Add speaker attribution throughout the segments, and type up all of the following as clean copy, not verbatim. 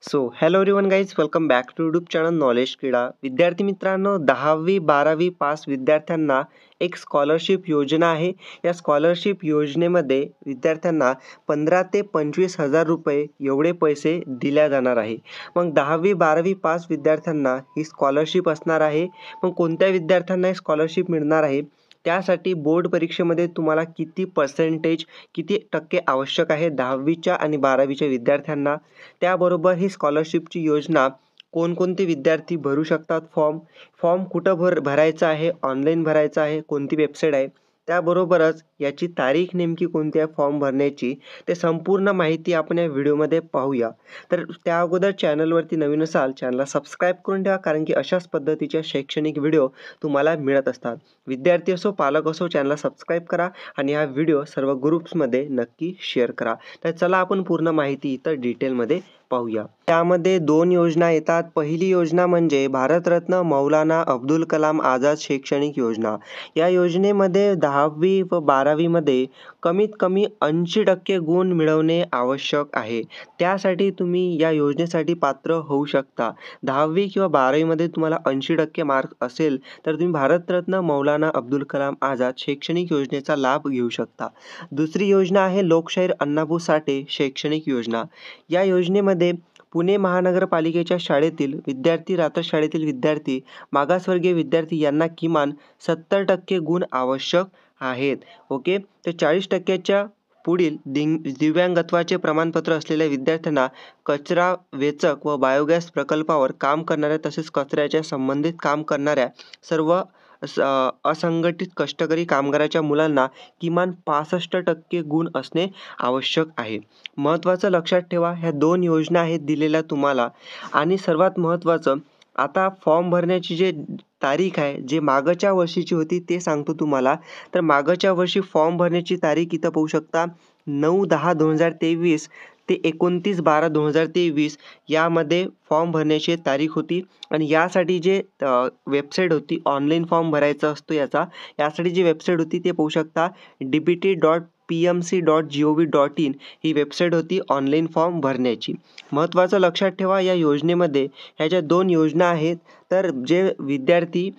Speaker 1: Hello everyone guys, welcome back to YouTube channel knowledge क्रीडा. विद्यार्थी मित्रांनो, 10वी-12वी पास विद्यार्थ्यांना एक स्कॉलरशिप योजना आहे. या स्कॉलरशिप योजनेमध्ये विद्यार्थ्यांना 15 ते 25,000 रुपये एवढे पैसे दिल्या जाणार आहे. मग 10वी-12वी पास विद्यार्थ्यांना ही स्कॉलरशिप असणार आहे. मग कोणत्या विद्यार्थ्यांना ही स्कॉलरशिप मिळणार आहे, त्यासाठी बोर्ड परीक्षेमध्ये तुम्हाला किती पर्सेंटेज, किती टक्के आवश्यक आहे 10वीच्या आणि 12वीच्या विद्यार्थ्यांना, त्याबरोबर ही स्कॉलरशिपची योजना कोणकोणते विद्यार्थी भरू शकतात, फॉर्म कुठं भरायचा आहे, ऑनलाईन भरायचा आहे, कोणती वेबसाईट आहे, त्याबरोबरच याची तारीख नेमकी कोणती आहे फॉर्म भरण्याची, ते संपूर्ण माहिती आपण या व्हिडिओमध्ये पाहूया. तर त्या अगोदर चॅनलवरती नवीन असाल, चॅनलला सबस्क्राईब करून ठेवा, कारण की अशाच पद्धतीच्या शैक्षणिक व्हिडिओ तुम्हाला मिळत असतात. विद्यार्थी असो, पालक असो, चॅनलला सबस्क्राईब करा आणि हा व्हिडिओ सर्व ग्रुप्समध्ये नक्की शेअर करा. तर चला आपण पूर्ण माहिती इथं डिटेलमध्ये पाहूया. त्यामध्ये 2 योजना येतात. पहिली योजना म्हणजे भारतरत्न मौलाना अब्दुल कलाम आझाद शैक्षणिक योजना. या योजनेमध्ये 10वी व 12वीमध्ये कमीत कमी 80% गुण मिळवणे आवश्यक आहे. त्यासाठी तुम्ही या योजनेसाठी पात्र होऊ शकता. 10वी किंवा 12वीमध्ये तुम्हाला 80% मार्क असेल तर तुम्ही भारतरत्न मौलाना अब्दुल कलाम आझाद शैक्षणिक योजनेचा लाभ घेऊ शकता. दुसरी योजना आहे लोकशाहीर अण्णाभाऊ साठे शैक्षणिक योजना. या योजनेमध्ये पुणे महानगरपालिकेच्या शाळेतील विद्यार्थी, रात्र शाळेतील विद्यार्थी, मागासवर्गीय विद्यार्थी यांना किमान 70% गुण आवश्यक आहेत. ओके, तर 40%च्या पुढील दिव्यांगत्वाचे प्रमाणपत्र असलेल्या विद्यार्थ्यांना कचरा वेचक व बायोगॅस प्रकल्पावर काम करणाऱ्या, तसेच कचऱ्याच्या संबंधित काम करणाऱ्या सर्व असंघटित कष्टकरी कामगाराच्या मुलांना किमान 65% गुण असणे आवश्यक आहे. महत्त्वाचं लक्षात ठेवा, ह्या 2 योजना आहेत दिलेल्या तुम्हाला. आणि सर्वात महत्त्वाचं, आता फॉर्म भरण्याची जे तारीख आहे, जे मागच्या वर्षीची होती ते सांगतो तुम्हाला. तर मागच्या वर्षी फॉर्म भरण्याची तारीख इथं पाहू शकता, 9/10/2023 ते 29/12/2023 यामध्ये फॉर्म भरण्याची तारीख होती. आणि यासाठी जे वेबसाईट होती, ऑनलाईन फॉर्म भरायचा असतो यासाठी जी वेबसाईट होती ते पाहू शकता, dbt.pmc.gov.in ही वेबसाईट होती ऑनलाईन फॉर्म भरण्याची. महत्त्वाचं लक्षात ठेवा, या योजनेमध्ये ह्या ज्या 2 योजना आहेत, तर जे विद्यार्थी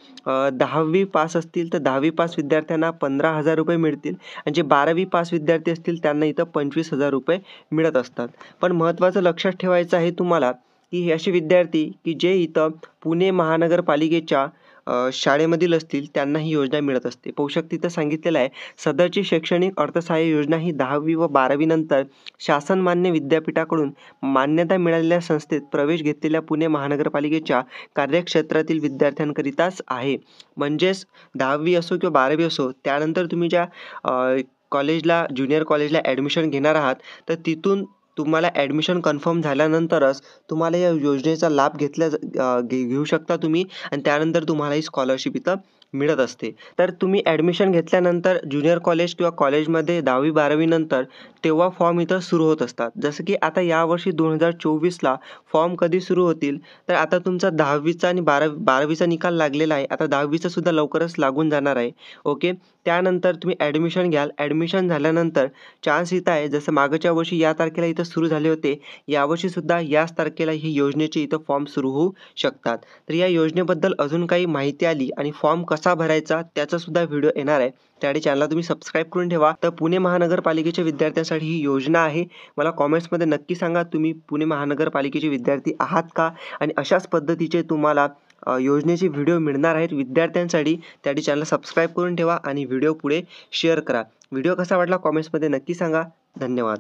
Speaker 1: 10वी पास असतील तर 10वी पास विद्यार्थ्यांना 15,000 रुपये मिळतील, आणि जे 12वी पास विद्यार्थी असतील त्यांना इथं 25,000 रुपये मिळत असतात. पण महत्त्वाचं लक्षात ठेवायचं आहे तुम्हाला, की हे असे विद्यार्थी की जे इथं पुणे महानगरपालिकेच्या शाळेमधील असतील त्यांना ही योजना मिळत असते. पाहू शकता इथं सांगितलेलं आहे, सदरची शैक्षणिक अर्थसहाय्य योजना ही 10वी व 12वी नंतर शासनमान्य विद्यापीठाकडून मान्यता मिळालेल्या संस्थेत प्रवेश घेतलेल्या पुणे महानगरपालिकेच्या कार्यक्षेत्रातील विद्यार्थ्यांकरिताच आहे. म्हणजेच 10वी असो किंवा 12वी असो, त्यानंतर तुम्ही ज्या कॉलेजला, ज्युनियर कॉलेजला ॲडमिशन घेणार आहात, तर तिथून तुम्हाला ॲडमिशन कन्फर्म झाल्यानंतरच तुम्हाला या योजनेचा लाभ घेऊ शकता तुम्ही, आणि त्यानंतर तुम्हाला ही स्कॉलरशिप इथं मिळत असते. तर तुम्ही ॲडमिशन घेतल्यानंतर ज्युनियर कॉलेज किंवा कॉलेजमध्ये 10वी-12वी नंतर तेव्हा फॉर्म इथं सुरू होत असतात. जसं की आता यावर्षी 2024ला फॉर्म कधी सुरू होतील, तर आता तुमचा 10वीचा आणि 12वीचा निकाल लागलेला आहे. आता 10वीचा सुद्धा लवकरच लागून जाणार आहे. ओके, त्यानंतर तुम्ही ॲडमिशन घ्याल. ॲडमिशन झाल्यानंतर चान्स इथं आहे, जसं मागच्या वर्षी या तारखेला इथं सुरू झाले होते, यावर्षी सुद्धा याच तारखेला ही योजनेचे इथं फॉर्म सुरू होऊ शकतात. तर या योजनेबद्दल अजून काही माहिती आली आणि फॉर्म कसा भरायचा त्याचा सुद्धा व्हिडिओ येणार आहे, त्यासाठी चॅनलला तुम्ही सबस्क्राईब करून ठेवा. तर पुणे महानगरपालिकेच्या विद्यार्थ्यांसाठी ही योजना आहे. मला कॉमेंट्समध्ये नक्की सांगा, तुम्ही पुणे महानगरपालिकेचे विद्यार्थी आहात का, आणि अशाच पद्धतीचे तुम्हाला योजनेचे व्हिडिओ मिळणार आहेत विद्यार्थ्यांसाठी. त्यासाठी चॅनलला सबस्क्राईब करून ठेवा आणि व्हिडिओ पुढे शेअर करा. व्हिडिओ कसा वाटला कॉमेंट्समध्ये नक्की सांगा. धन्यवाद.